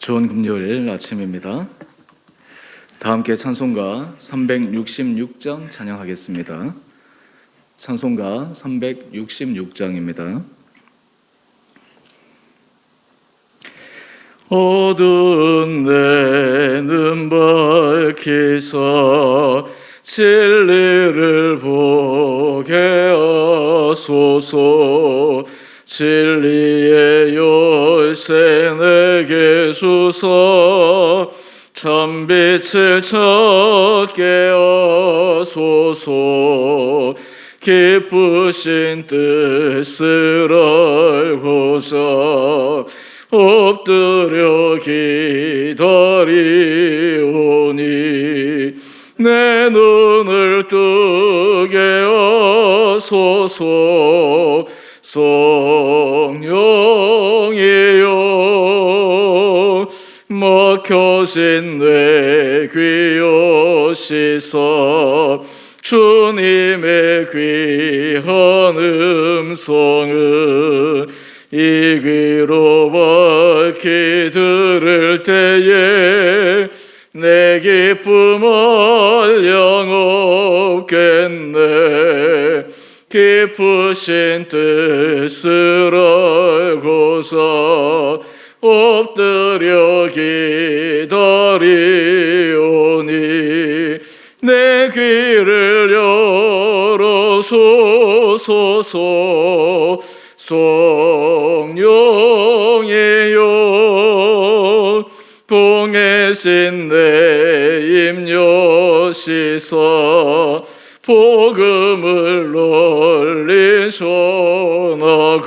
좋은 금요일 아침입니다. 다 함께 찬송가 366장 찬양하겠습니다. 찬송가 366장입니다. 어두운 내 눈 밝히사 진리를 보게 하소서. 진리의 열쇠 내게 주사 참빛을 찾게 하소서. 기쁘신 뜻을 알고자 엎드려 기다리오니 내 눈을 뜨게 하소서. 성령이여 막혀진 내 귀 여시사 주님의 귀한 음성을 이 귀로 밝히 들을 때에 내 기쁨 한량 없겠네. 기쁘신 뜻을 알고자 엎드려 기다리오니 내 귀를 열어주소서. 성령이여 봉해진 내 입 여시사 복음을 널리 전하고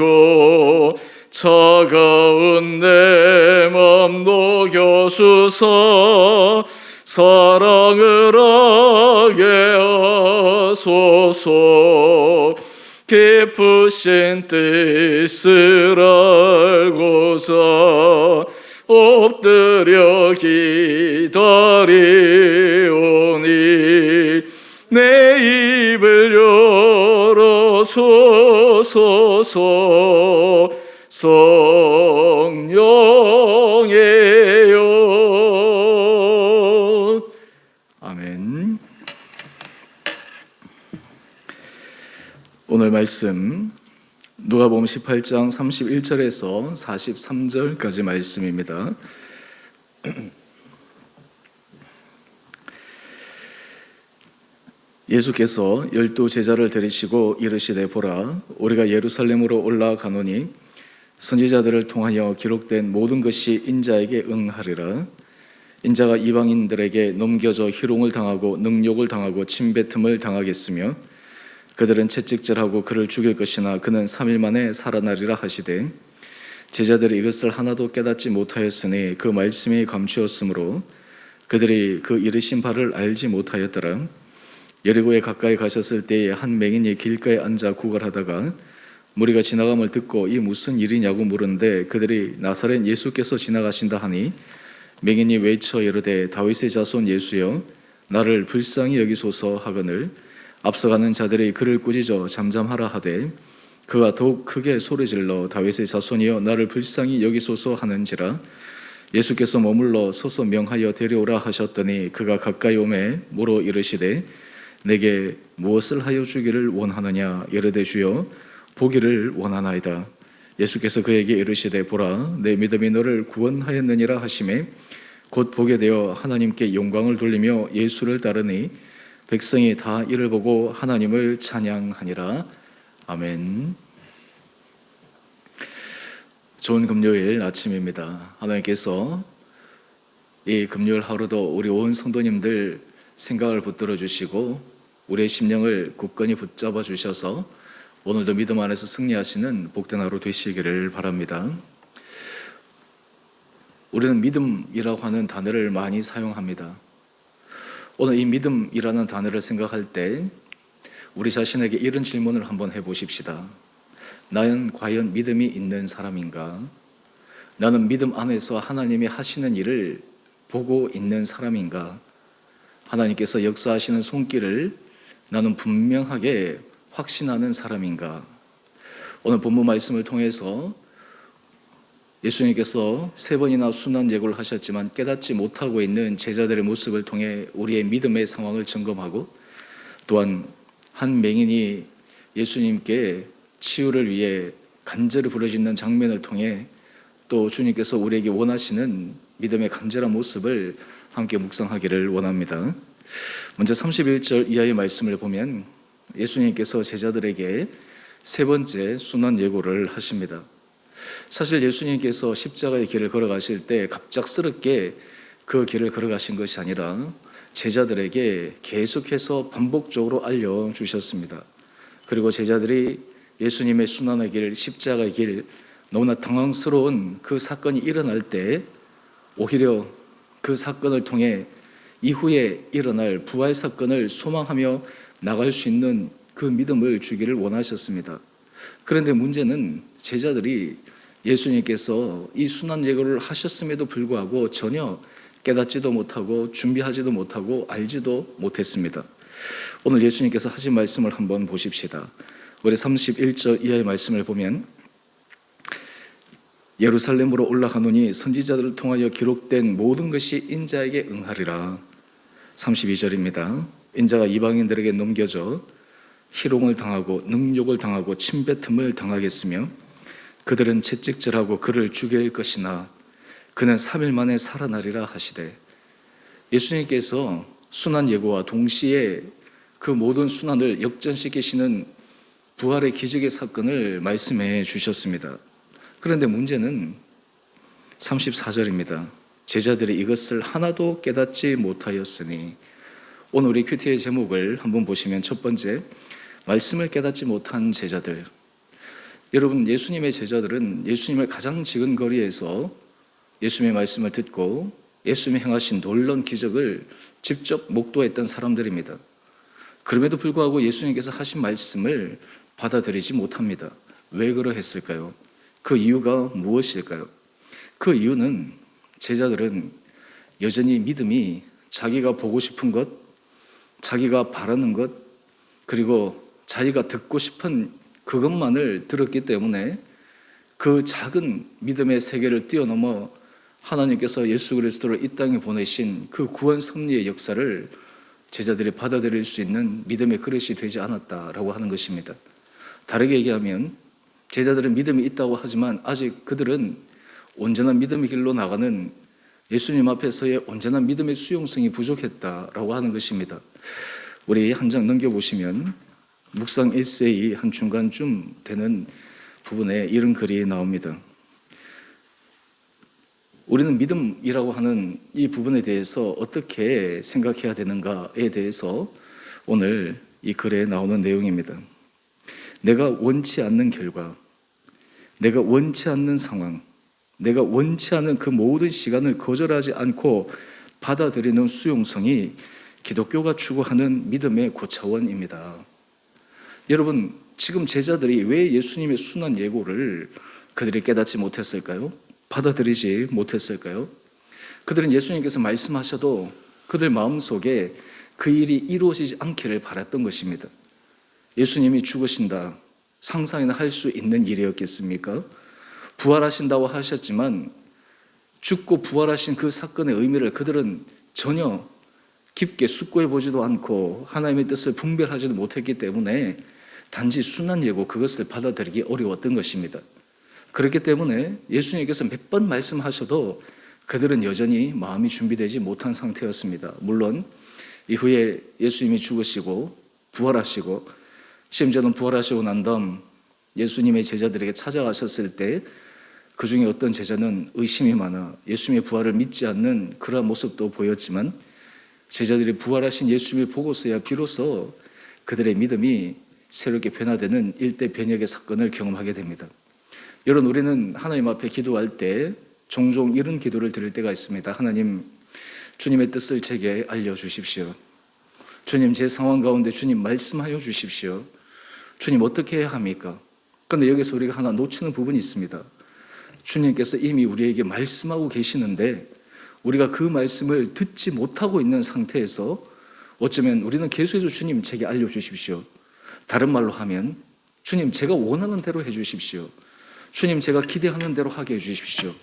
차가운 내 맘 녹여주사 사랑을 하게 하소서. 기쁘신 뜻을 알고자 엎드려 기다리오니 내 입을 열어주소서. 성령이여. 아멘. 오늘 말씀 누가복음 18장 31절에서 43절까지 말씀입니다. 예수께서 12 제자를 데리시고 이르시되 보라, 우리가 예루살렘으로 올라가노니 선지자들을 통하여 기록된 모든 것이 인자에게 응하리라. 인자가 이방인들에게 넘겨져 희롱을 당하고 능욕을 당하고 침뱉음을 당하겠으며 그들은 채찍질하고 그를 죽일 것이나 그는 3일 만에 살아나리라 하시되 제자들이 이것을 하나도 깨닫지 못하였으니 그 말씀이 감추었으므로 그들이 그 이르신 바를 알지 못하였더라. 여리고에 가까이 가셨을 때에 한 맹인이 길가에 앉아 구걸하다가 무리가 지나감을 듣고 이 무슨 일이냐고 물은데 그들이 나사렛 예수께서 지나가신다 하니 맹인이 외쳐 이르되 다윗의 자손 예수여 나를 불쌍히 여기소서 하거늘 앞서가는 자들이 그를 꾸짖어 잠잠하라 하되 그가 더욱 크게 소리질러 다윗의 자손이여 나를 불쌍히 여기소서 하는지라. 예수께서 머물러 서서 명하여 데려오라 하셨더니 그가 가까이 오매 물어 이르시되 내게 무엇을 하여 주기를 원하느냐. 이르되 주여 보기를 원하나이다. 예수께서 그에게 이르시되 보라 내 믿음이 너를 구원하였느니라 하시매 곧 보게 되어 하나님께 영광을 돌리며 예수를 따르니 백성이 다 이를 보고 하나님을 찬양하니라. 아멘. 좋은 금요일 아침입니다. 하나님께서 이 금요일 하루도 우리 온 성도님들 생각을 붙들어 주시고 우리의 심령을 굳건히 붙잡아 주셔서 오늘도 믿음 안에서 승리하시는 복된 하루 되시기를 바랍니다. 우리는 믿음이라고 하는 단어를 많이 사용합니다. 오늘 이 믿음이라는 단어를 생각할 때 우리 자신에게 이런 질문을 한번 해보십시다. 나는 과연 믿음이 있는 사람인가? 나는 믿음 안에서 하나님이 하시는 일을 보고 있는 사람인가? 하나님께서 역사하시는 손길을 나는 분명하게 확신하는 사람인가? 오늘 본문 말씀을 통해서 예수님께서 3번이나 순환 예고를 하셨지만 깨닫지 못하고 있는 제자들의 모습을 통해 우리의 믿음의 상황을 점검하고, 또한 한 맹인이 예수님께 치유를 위해 간절히 부르짖는 장면을 통해 또 주님께서 우리에게 원하시는 믿음의 간절한 모습을 함께 묵상하기를 원합니다. 먼저 31절 이하의 말씀을 보면 예수님께서 제자들에게 3번째 순환 예고를 하십니다. 사실 예수님께서 십자가의 길을 걸어가실 때 갑작스럽게 그 길을 걸어가신 것이 아니라 제자들에게 계속해서 반복적으로 알려주셨습니다. 그리고 제자들이 예수님의 순환의 길, 십자가의 길, 너무나 당황스러운 그 사건이 일어날 때 오히려 그 사건을 통해 이후에 일어날 부활 사건을 소망하며 나갈 수 있는 그 믿음을 주기를 원하셨습니다. 그런데 문제는 제자들이 예수님께서 이 순환 예고를 하셨음에도 불구하고 전혀 깨닫지도 못하고 준비하지도 못하고 알지도 못했습니다. 오늘 예수님께서 하신 말씀을 한번 보십시다. 우리 31절 이하의 말씀을 보면 예루살렘으로 올라가노니 선지자들을 통하여 기록된 모든 것이 인자에게 응하리라. 32절입니다. 인자가 이방인들에게 넘겨져 희롱을 당하고 능욕을 당하고 침뱉음을 당하겠으며 그들은 채찍질하고 그를 죽일 것이나 그는 3일 만에 살아나리라 하시되, 예수님께서 순환 예고와 동시에 그 모든 순환을 역전시키시는 부활의 기적의 사건을 말씀해 주셨습니다. 그런데 문제는 34절입니다. 제자들이 이것을 하나도 깨닫지 못하였으니. 오늘 우리 큐티의 제목을 한번 보시면 첫 번째, 말씀을 깨닫지 못한 제자들. 여러분, 예수님의 제자들은 예수님을 가장 지근 거리에서 예수님의 말씀을 듣고 예수님이 행하신 놀라운 기적을 직접 목도했던 사람들입니다. 그럼에도 불구하고 예수님께서 하신 말씀을 받아들이지 못합니다. 왜 그러했을까요? 그 이유가 무엇일까요? 그 이유는 제자들은 여전히 믿음이 자기가 보고 싶은 것, 자기가 바라는 것, 그리고 자기가 듣고 싶은 그것만을 들었기 때문에 그 작은 믿음의 세계를 뛰어넘어 하나님께서 예수 그리스도를 이 땅에 보내신 그 구원 섭리의 역사를 제자들이 받아들일 수 있는 믿음의 그릇이 되지 않았다라고 하는 것입니다. 다르게 얘기하면 제자들은 믿음이 있다고 하지만 아직 그들은 온전한 믿음의 길로 나가는 예수님 앞에서의 온전한 믿음의 수용성이 부족했다라고 하는 것입니다. 우리 한 장 넘겨보시면 묵상 에세이 한 중간쯤 되는 부분에 이런 글이 나옵니다. 우리는 믿음이라고 하는 이 부분에 대해서 어떻게 생각해야 되는가에 대해서 오늘 이 글에 나오는 내용입니다. 내가 원치 않는 결과, 내가 원치 않는 상황, 내가 원치 않는 그 모든 시간을 거절하지 않고 받아들이는 수용성이 기독교가 추구하는 믿음의 고차원입니다. 여러분, 지금 제자들이 왜 예수님의 순환 예고를 그들이 깨닫지 못했을까요? 받아들이지 못했을까요? 그들은 예수님께서 말씀하셔도 그들 마음속에 그 일이 이루어지지 않기를 바랐던 것입니다. 예수님이 죽으신다, 상상이나 할 수 있는 일이었겠습니까? 부활하신다고 하셨지만 죽고 부활하신 그 사건의 의미를 그들은 전혀 깊게 숙고해 보지도 않고 하나님의 뜻을 분별하지도 못했기 때문에 단지 순환 예고 그것을 받아들이기 어려웠던 것입니다. 그렇기 때문에 예수님께서 몇 번 말씀하셔도 그들은 여전히 마음이 준비되지 못한 상태였습니다. 물론 이후에 예수님이 죽으시고 부활하시고 심지어는 부활하시고 난 다음 예수님의 제자들에게 찾아가셨을 때 그 중에 어떤 제자는 의심이 많아 예수님의 부활을 믿지 않는 그러한 모습도 보였지만 제자들이 부활하신 예수님을 보고서야 비로소 그들의 믿음이 새롭게 변화되는 일대 변혁의 사건을 경험하게 됩니다. 여러분, 우리는 하나님 앞에 기도할 때 종종 이런 기도를 드릴 때가 있습니다. 하나님, 주님의 뜻을 제게 알려주십시오. 주님, 제 상황 가운데 주님 말씀하여 주십시오. 주님, 어떻게 해야 합니까? 그런데 여기서 우리가 하나 놓치는 부분이 있습니다. 주님께서 이미 우리에게 말씀하고 계시는데 우리가 그 말씀을 듣지 못하고 있는 상태에서 어쩌면 우리는 계속해서 주님 제게 알려주십시오. 다른 말로 하면 주님 제가 원하는 대로 해주십시오. 주님, 제가 기대하는 대로 하게 해주십시오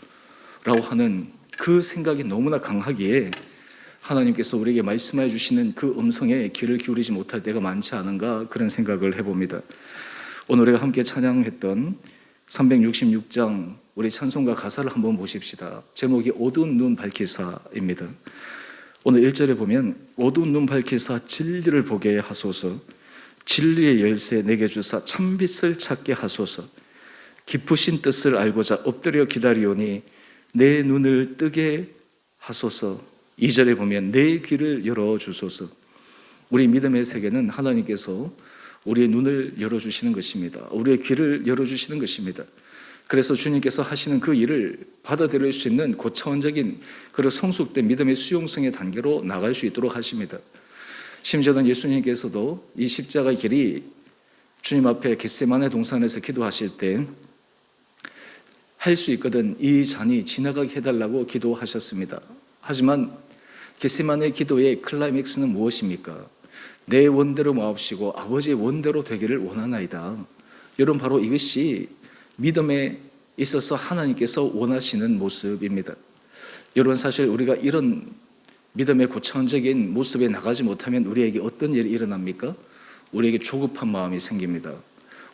라고 하는 그 생각이 너무나 강하기에 하나님께서 우리에게 말씀해 주시는 그 음성에 귀를 기울이지 못할 때가 많지 않은가, 그런 생각을 해봅니다. 오늘 우리가 함께 찬양했던 366장 우리 찬송가 가사를 한번 보십시다. 제목이 어두운 눈 밝히사입니다. 오늘 1절에 보면 어두운 눈 밝히사 진리를 보게 하소서, 진리의 열쇠 내게 주사 참빛을 찾게 하소서, 깊으신 뜻을 알고자 엎드려 기다리오니 내 눈을 뜨게 하소서. 2절에 보면 내 귀를 열어주소서. 우리 믿음의 세계는 하나님께서 우리의 눈을 열어주시는 것입니다. 우리의 귀를 열어주시는 것입니다. 그래서 주님께서 하시는 그 일을 받아들일 수 있는 고차원적인 그런 성숙된 믿음의 수용성의 단계로 나갈 수 있도록 하십니다. 심지어는 예수님께서도 이 십자가의 길이 주님 앞에 겟세마네 동산에서 기도하실 때 할 수 있거든 이 잔이 지나가게 해달라고 기도하셨습니다. 하지만 겟세마네 기도의 클라이맥스는 무엇입니까? 내 원대로 마옵시고 아버지의 원대로 되기를 원하나이다. 여러분, 바로 이것이 믿음에 있어서 하나님께서 원하시는 모습입니다. 여러분, 사실 우리가 이런 믿음의 고차원적인 모습에 나가지 못하면 우리에게 어떤 일이 일어납니까? 우리에게 조급한 마음이 생깁니다.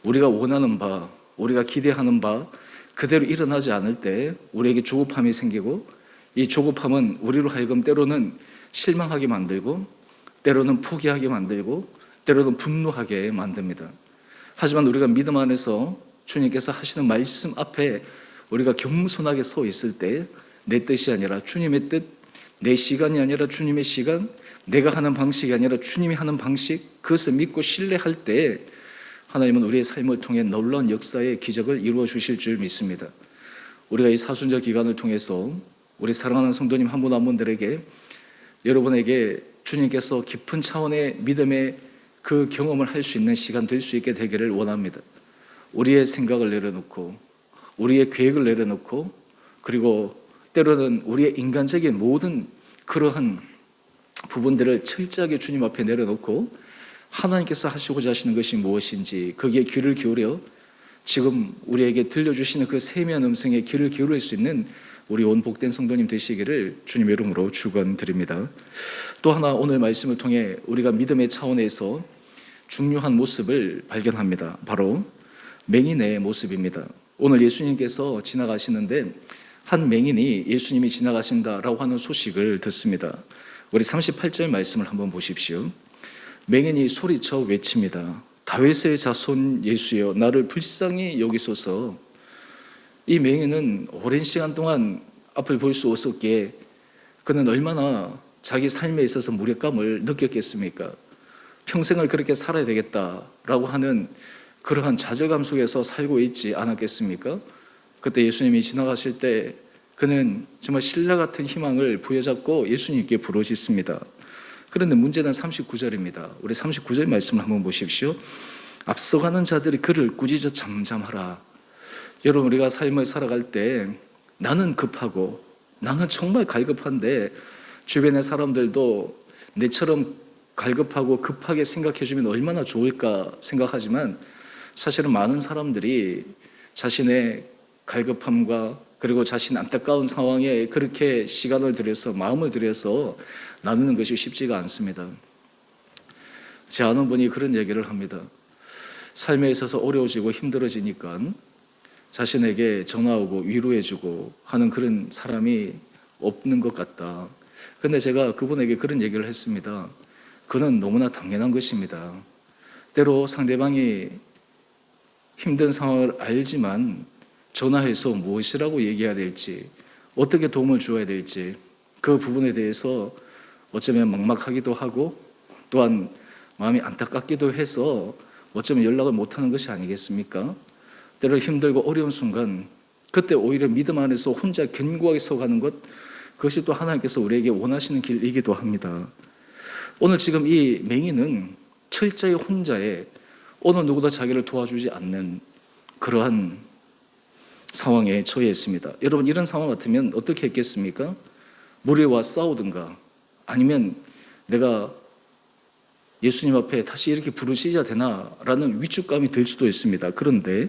우리가 원하는 바, 우리가 기대하는 바 그대로 일어나지 않을 때 우리에게 조급함이 생기고, 이 조급함은 우리로 하여금 때로는 실망하게 만들고, 때로는 포기하게 만들고, 때로는 분노하게 만듭니다. 하지만 우리가 믿음 안에서 주님께서 하시는 말씀 앞에 우리가 겸손하게 서 있을 때 내 뜻이 아니라 주님의 뜻, 내 시간이 아니라 주님의 시간, 내가 하는 방식이 아니라 주님이 하는 방식, 그것을 믿고 신뢰할 때 하나님은 우리의 삶을 통해 놀라운 역사의 기적을 이루어 주실 줄 믿습니다. 우리가 이 사순절 기간을 통해서 우리 사랑하는 성도님 한 분 한 분들에게, 여러분에게 주님께서 깊은 차원의 믿음의 그 경험을 할 수 있는 시간 될 수 있게 되기를 원합니다. 우리의 생각을 내려놓고, 우리의 계획을 내려놓고, 그리고 때로는 우리의 인간적인 모든 그러한 부분들을 철저하게 주님 앞에 내려놓고 하나님께서 하시고자 하시는 것이 무엇인지 거기에 귀를 기울여 지금 우리에게 들려주시는 그 세미한 음성에 귀를 기울일 수 있는 우리 온 복된 성도님 되시기를 주님의 이름으로 축원드립니다. 또 하나, 오늘 말씀을 통해 우리가 믿음의 차원에서 중요한 모습을 발견합니다. 바로 맹인의 모습입니다. 오늘 예수님께서 지나가시는데 한 맹인이 예수님이 지나가신다라고 하는 소식을 듣습니다. 우리 38절 말씀을 한번 보십시오. 맹인이 소리쳐 외칩니다. 다윗의 자손 예수여, 나를 불쌍히 여기소서. 이 맹인은 오랜 시간 동안 앞을 볼 수 없었기에 그는 얼마나 자기 삶에 있어서 무력감을 느꼈겠습니까? 평생을 그렇게 살아야 되겠다라고 하는 그러한 좌절감 속에서 살고 있지 않았겠습니까? 그때 예수님이 지나가실 때 그는 정말 신라 같은 희망을 부여잡고 예수님께 부르짖습니다. 그런데 문제는 39절입니다. 우리 39절 말씀을 한번 보십시오. 앞서가는 자들이 그를 꾸짖어 잠잠하라. 여러분, 우리가 삶을 살아갈 때 나는 급하고 나는 정말 갈급한데 주변의 사람들도 내처럼 갈급하고 급하게 생각해주면 얼마나 좋을까 생각하지만, 사실은 많은 사람들이 자신의 갈급함과 그리고 자신 안타까운 상황에 그렇게 시간을 들여서 마음을 들여서 나누는 것이 쉽지가 않습니다. 제 아는 분이 그런 얘기를 합니다. 삶에 있어서 어려워지고 힘들어지니까 자신에게 전화오고 위로해주고 하는 그런 사람이 없는 것 같다. 근데 제가 그분에게 그런 얘기를 했습니다. 그는 너무나 당연한 것입니다. 때로 상대방이 힘든 상황을 알지만 전화해서 무엇이라고 얘기해야 될지, 어떻게 도움을 주어야 될지 그 부분에 대해서 어쩌면 막막하기도 하고 또한 마음이 안타깝기도 해서 어쩌면 연락을 못하는 것이 아니겠습니까? 때로 힘들고 어려운 순간 그때 오히려 믿음 안에서 혼자 견고하게 서가는 것, 그것이 또 하나님께서 우리에게 원하시는 길이기도 합니다. 오늘 지금 이 맹인은 철저히 혼자의 어느 누구도 자기를 도와주지 않는 그러한 상황에 처해 있습니다. 여러분, 이런 상황 같으면 어떻게 했겠습니까? 무리와 싸우든가 아니면 내가 예수님 앞에 다시 이렇게 부르짖어야 되나라는 위축감이 들 수도 있습니다. 그런데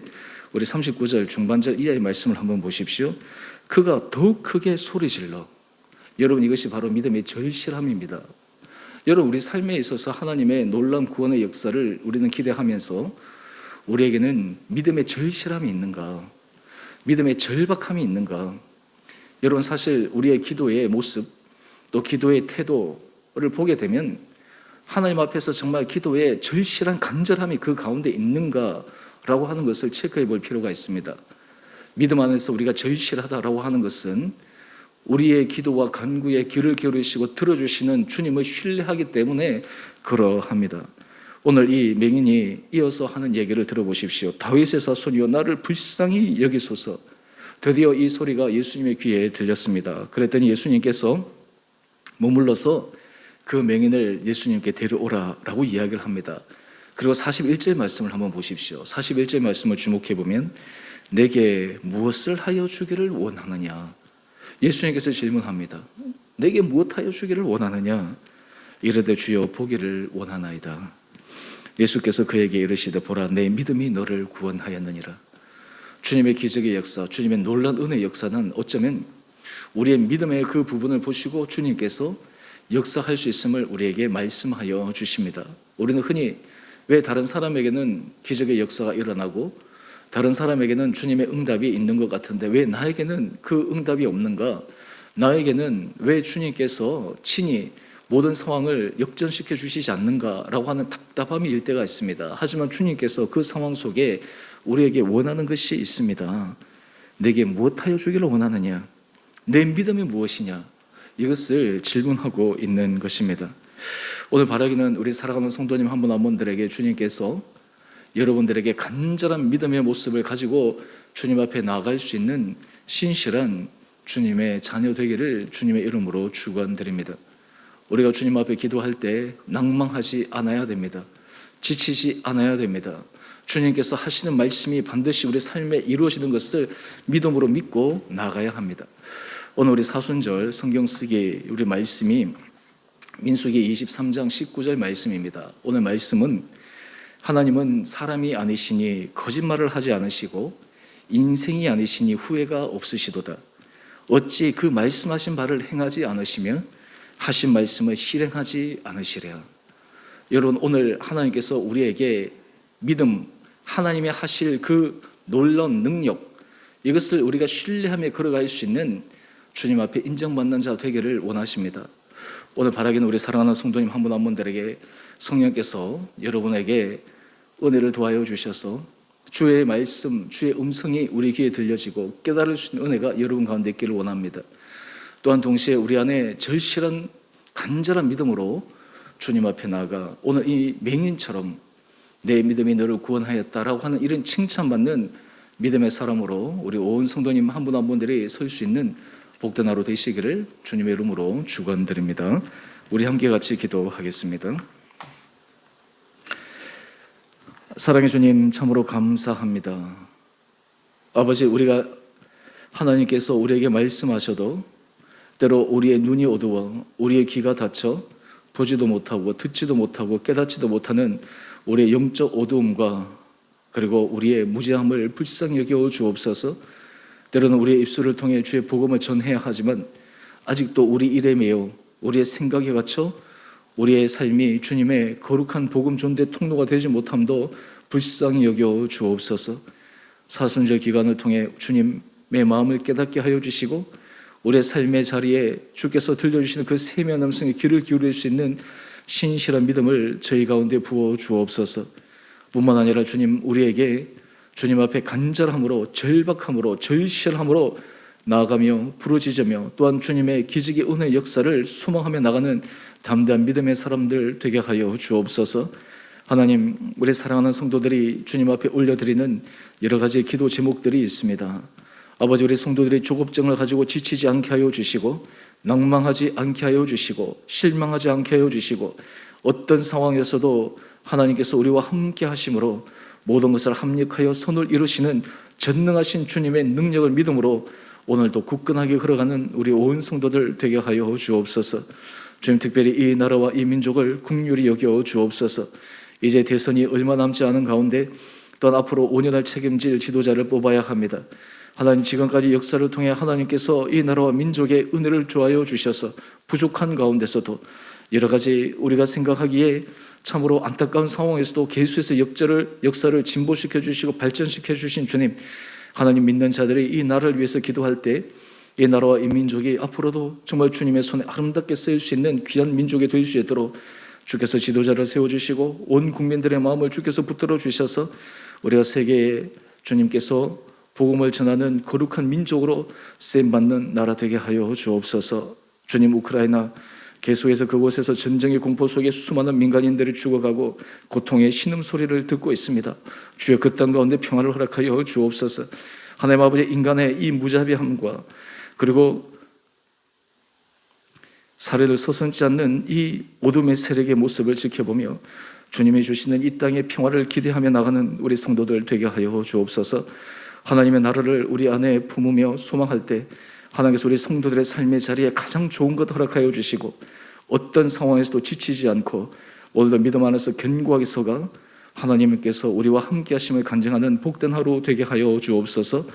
우리 39절 중반절 이하의 말씀을 한번 보십시오. 그가 더욱 크게 소리질러. 여러분, 이것이 바로 믿음의 절실함입니다. 여러분, 우리 삶에 있어서 하나님의 놀라운 구원의 역사를 우리는 기대하면서 우리에게는 믿음의 절실함이 있는가, 믿음의 절박함이 있는가. 여러분, 사실 우리의 기도의 모습, 또 기도의 태도를 보게 되면 하나님 앞에서 정말 기도에 절실한 간절함이 그 가운데 있는가라고 하는 것을 체크해 볼 필요가 있습니다. 믿음 안에서 우리가 절실하다라고 하는 것은 우리의 기도와 간구에 귀를 기울이시고 들어주시는 주님을 신뢰하기 때문에 그러합니다. 오늘 이 맹인이 이어서 하는 얘기를 들어보십시오. 다윗의 자손이여 나를 불쌍히 여기소서. 드디어 이 소리가 예수님의 귀에 들렸습니다. 그랬더니 예수님께서 머물러서 그 맹인을 예수님께 데려오라라고 이야기를 합니다. 그리고 41절 말씀을 한번 보십시오. 41절 말씀을 주목해 보면 내게 무엇을 하여 주기를 원하느냐. 예수님께서 질문합니다. 내게 무엇하여 주기를 원하느냐. 이르되 주여 보기를 원하나이다. 예수께서 그에게 이르시되 보라 내 믿음이 너를 구원하였느니라. 주님의 기적의 역사, 주님의 놀라운 은혜의 역사는 어쩌면 우리의 믿음의 그 부분을 보시고 주님께서 역사할 수 있음을 우리에게 말씀하여 주십니다. 우리는 흔히 왜 다른 사람에게는 기적의 역사가 일어나고 다른 사람에게는 주님의 응답이 있는 것 같은데 왜 나에게는 그 응답이 없는가? 나에게는 왜 주님께서 친히 모든 상황을 역전시켜 주시지 않는가라고 하는 답답함이 일 때가 있습니다. 하지만 주님께서 그 상황 속에 우리에게 원하는 것이 있습니다. 내게 무엇하여 주기를 원하느냐? 내 믿음이 무엇이냐? 이것을 질문하고 있는 것입니다. 오늘 바라기는 우리 사랑하는 성도님 한 분 한 분들에게 주님께서 여러분들에게 간절한 믿음의 모습을 가지고 주님 앞에 나아갈 수 있는 신실한 주님의 자녀 되기를 주님의 이름으로 축원드립니다. 우리가 주님 앞에 기도할 때 낭망하지 않아야 됩니다. 지치지 않아야 됩니다. 주님께서 하시는 말씀이 반드시 우리 삶에 이루어지는 것을 믿음으로 믿고 나가야 합니다. 오늘 우리 사순절 성경 쓰기 우리 말씀이 민수기 23장 19절 말씀입니다. 오늘 말씀은 하나님은 사람이 아니시니 거짓말을 하지 않으시고 인생이 아니시니 후회가 없으시도다. 어찌 그 말씀하신 바를 행하지 않으시며 하신 말씀을 실행하지 않으시랴. 여러분, 오늘 하나님께서 우리에게 믿음, 하나님이 하실 그 놀라운 능력, 이것을 우리가 신뢰하며 걸어갈 수 있는 주님 앞에 인정받는 자 되기를 원하십니다. 오늘 바라기는 우리 사랑하는 성도님 한 분 한 분들에게 성령께서 여러분에게 은혜를 도하여 주셔서 주의 말씀, 주의 음성이 우리 귀에 들려지고 깨달을 수 있는 은혜가 여러분 가운데 있기를 원합니다. 또한 동시에 우리 안에 절실한 간절한 믿음으로 주님 앞에 나아가 오늘 이 맹인처럼 내 믿음이 너를 구원하였다라고 하는 이런 칭찬받는 믿음의 사람으로 우리 온 성도님 한 분 한 분들이 설 수 있는 복된 하루 되시기를 주님의 이름으로 축원드립니다. 우리 함께 같이 기도하겠습니다. 사랑의 주님, 참으로 감사합니다. 아버지, 우리가 하나님께서 우리에게 말씀하셔도 때로 우리의 눈이 어두워 우리의 귀가 닫혀 보지도 못하고 듣지도 못하고 깨닫지도 못하는 우리의 영적 어두움과 그리고 우리의 무지함을 불쌍히 여겨 주옵소서. 때로는 우리의 입술을 통해 주의 복음을 전해야 하지만 아직도 우리 일에 매여 우리의 생각에 갇혀 우리의 삶이 주님의 거룩한 복음 전대 통로가 되지 못함도 불쌍히 여겨 주옵소서. 사순절 기간을 통해 주님의 마음을 깨닫게 하여 주시고 우리의 삶의 자리에 주께서 들려주시는 그 세미한 음성에 귀를 기울일 수 있는 신실한 믿음을 저희 가운데 부어 주옵소서. 뿐만 아니라 주님, 우리에게 주님 앞에 간절함으로 절박함으로 절실함으로 나아가며 부르짖으며 또한 주님의 기적의 은혜의 역사를 소망하며 나가는 담대한 믿음의 사람들 되게 하여 주옵소서. 하나님, 우리 사랑하는 성도들이 주님 앞에 올려드리는 여러 가지 기도 제목들이 있습니다. 아버지, 우리 성도들이 조급증을 가지고 지치지 않게 하여 주시고 낭망하지 않게 하여 주시고 실망하지 않게 하여 주시고 어떤 상황에서도 하나님께서 우리와 함께 하심으로 모든 것을 합력하여 선을 이루시는 전능하신 주님의 능력을 믿음으로 오늘도 굳건하게 걸어가는 우리 온 성도들 되게 하여 주옵소서. 주님, 특별히 이 나라와 이 민족을 긍휼히 여겨 주옵소서. 이제 대선이 얼마 남지 않은 가운데 또한 앞으로 5년을 책임질 지도자를 뽑아야 합니다. 하나님, 지금까지 역사를 통해 하나님께서 이 나라와 민족의 은혜를 주하여 주셔서 부족한 가운데서도 여러 가지 우리가 생각하기에 참으로 안타까운 상황에서도 계속해서 역사를 진보시켜 주시고 발전시켜 주신 주님, 하나님, 믿는 자들이 이 나라를 위해서 기도할 때 이 나라와 이 민족이 앞으로도 정말 주님의 손에 아름답게 쓰일 수 있는 귀한 민족이 될 수 있도록 주께서 지도자를 세워주시고 온 국민들의 마음을 주께서 붙들어 주셔서 우리가 세계에 주님께서 복음을 전하는 거룩한 민족으로 쓰임받는 나라 되게 하여 주옵소서. 주님, 우크라이나 계속해서 그곳에서 전쟁의 공포 속에 수많은 민간인들이 죽어가고 고통의 신음소리를 듣고 있습니다. 주여, 그 땅 가운데 평화를 허락하여 주옵소서. 하나님 아버지, 인간의 이 무자비함과 그리고 사례를 서슴지 않는 이 어둠의 세력의 모습을 지켜보며 주님이 주시는 이 땅의 평화를 기대하며 나가는 우리 성도들 되게 하여 주옵소서. 하나님의 나라를 우리 안에 품으며 소망할 때 하나님께서 우리 성도들의 삶의 자리에 가장 좋은 것 허락하여 주시고 어떤 상황에서도 지치지 않고 오늘도 믿음 안에서 견고하게 서가 하나님께서 우리와 함께 하심을 간증하는 복된 하루 되게 하여 주옵소서.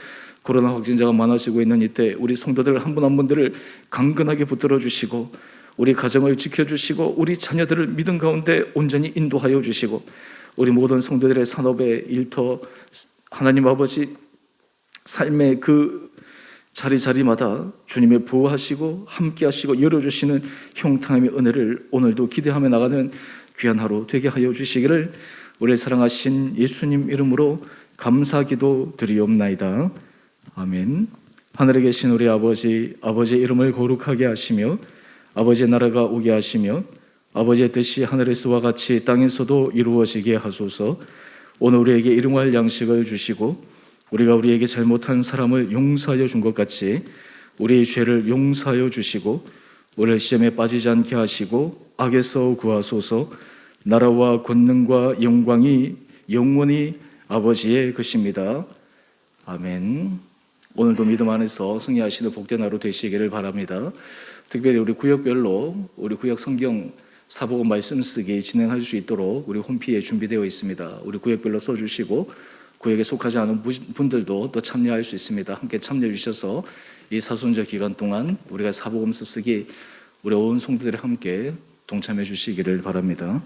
코로나 확진자가 많아지고 있는 이때 우리 성도들 한 분 한 분들을 강건하게 붙들어 주시고 우리 가정을 지켜주시고 우리 자녀들을 믿음 가운데 온전히 인도하여 주시고 우리 모든 성도들의 산업의 일터, 하나님 아버지 삶의 그 자리자리마다 주님의 보호하시고 함께하시고 열어주시는 형통함의 은혜를 오늘도 기대하며 나가는 귀한 하루 되게 하여 주시기를 우리를 사랑하신 예수님 이름으로 감사기도 드리옵나이다. 아멘. 하늘에 계신 우리 아버지, 아버지의 이름을 거룩하게 하시며 아버지의 나라가 오게 하시며 아버지의 뜻이 하늘에서와 같이 땅에서도 이루어지게 하소서. 오늘 우리에게 일용할 양식을 주시고 우리가 우리에게 잘못한 사람을 용서하여 준 것 같이 우리의 죄를 용서하여 주시고 우리를 시험에 빠지지 않게 하시고 악에서 구하소서. 나라와 권능과 영광이 영원히 아버지의 것입니다. 아멘. 오늘도 믿음 안에서 승리하시는 복된 하루 되시기를 바랍니다. 특별히 우리 구역별로 우리 구역 성경 사복음 말씀 쓰기 진행할 수 있도록 우리 홈피에 준비되어 있습니다. 우리 구역별로 써주시고 구역에 속하지 않은 분들도 또 참여할 수 있습니다. 함께 참여해 주셔서 이 사순절 기간 동안 우리가 사복음 쓰기 우리 온 성도들이 함께 동참해 주시기를 바랍니다.